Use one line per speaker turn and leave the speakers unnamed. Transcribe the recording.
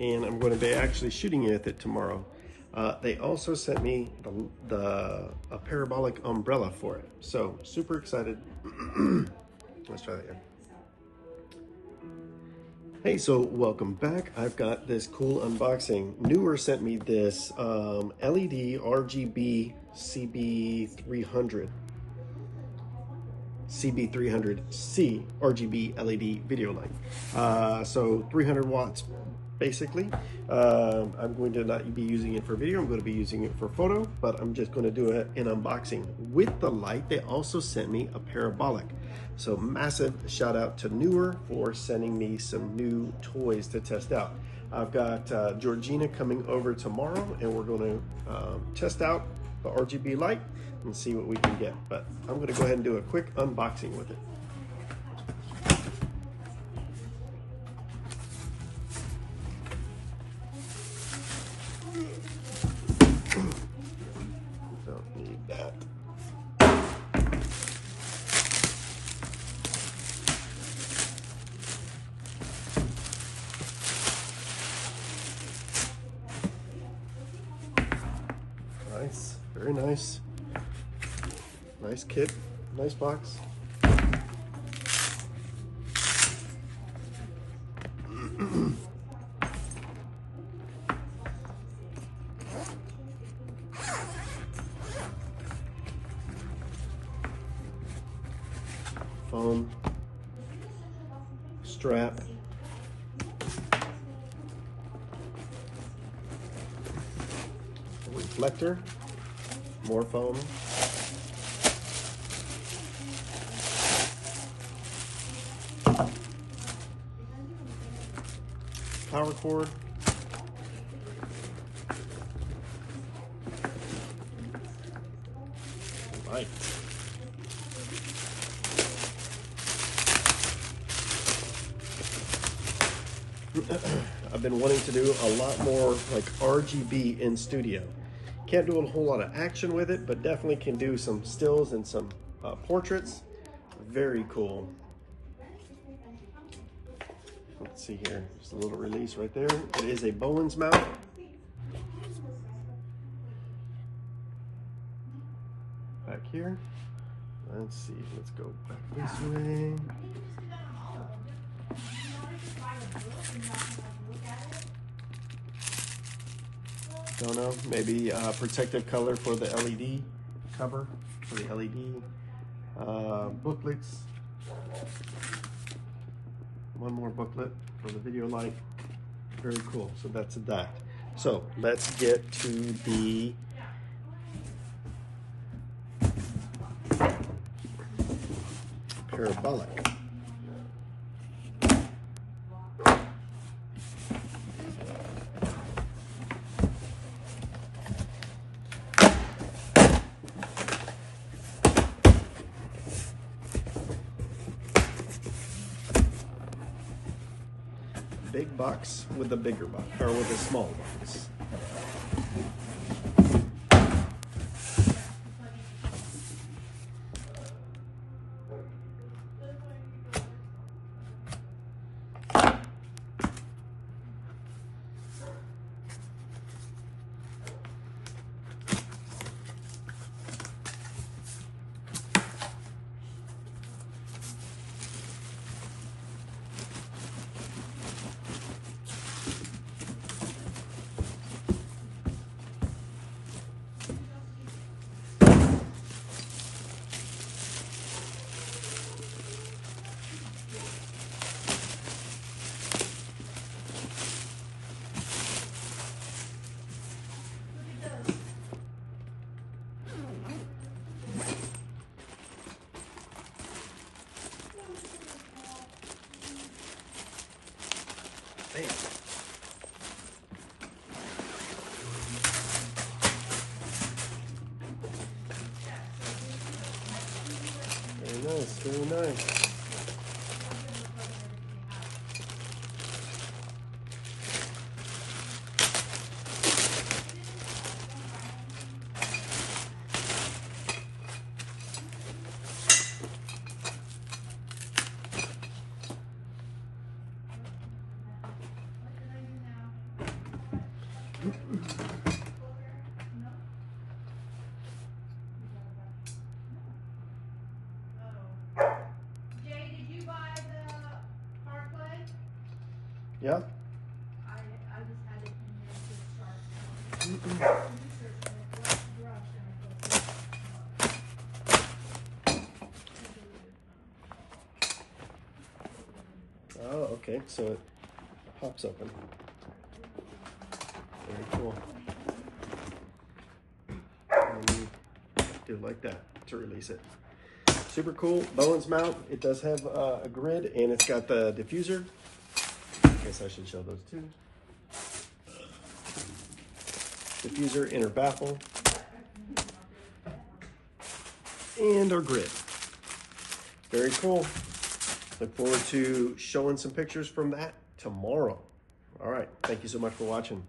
and I'm going to be actually shooting with it tomorrow. They also sent me a parabolic umbrella for it, so super excited. Let's try that again. Hey, so welcome back. I've got this cool unboxing. NEEWER sent me this LED RGB CB300c RGB LED video light. So 300 watts basically. I'm going to not be using it for video, I'm going to be using it for photo, but I'm just going to do an unboxing. With the light, they also sent me a parabolic. So massive shout out to NEEWER for sending me some new toys to test out. I've got Georgina coming over tomorrow, and we're going to test out the RGB light and see what we can get. But I'm going to go ahead and do a quick unboxing with it. Don't need that. Nice, very nice. Nice kit, nice box. Foam, strap, reflector, more foam, power cord, light. I've been wanting to do a lot more like RGB in studio. Can't do a whole lot of action with it, but definitely can do some stills and some portraits. Very cool. Let's see here, just a little release right there. It is a Bowen's mount. Back here. Let's see, let's go back this way. Don't know, maybe protective color for the LED cover, for the LED. Booklets. One more booklet for the video light. Very cool, so that's that. So let's get to the parabolic. Big box with a bigger box, or with a small box. Bam. Very nice, very nice.
Jay, did you buy the car play?
Yeah?
I just had it in here to start.
Oh, okay, so it pops open. Very cool. And you do it like that to release it. Super cool. Bowen's mount. It does have a grid, and it's got the diffuser. I guess I should show those too. Diffuser, inner baffle, and our grid. Very cool. Look forward to showing some pictures from that tomorrow. All right. Thank you so much for watching.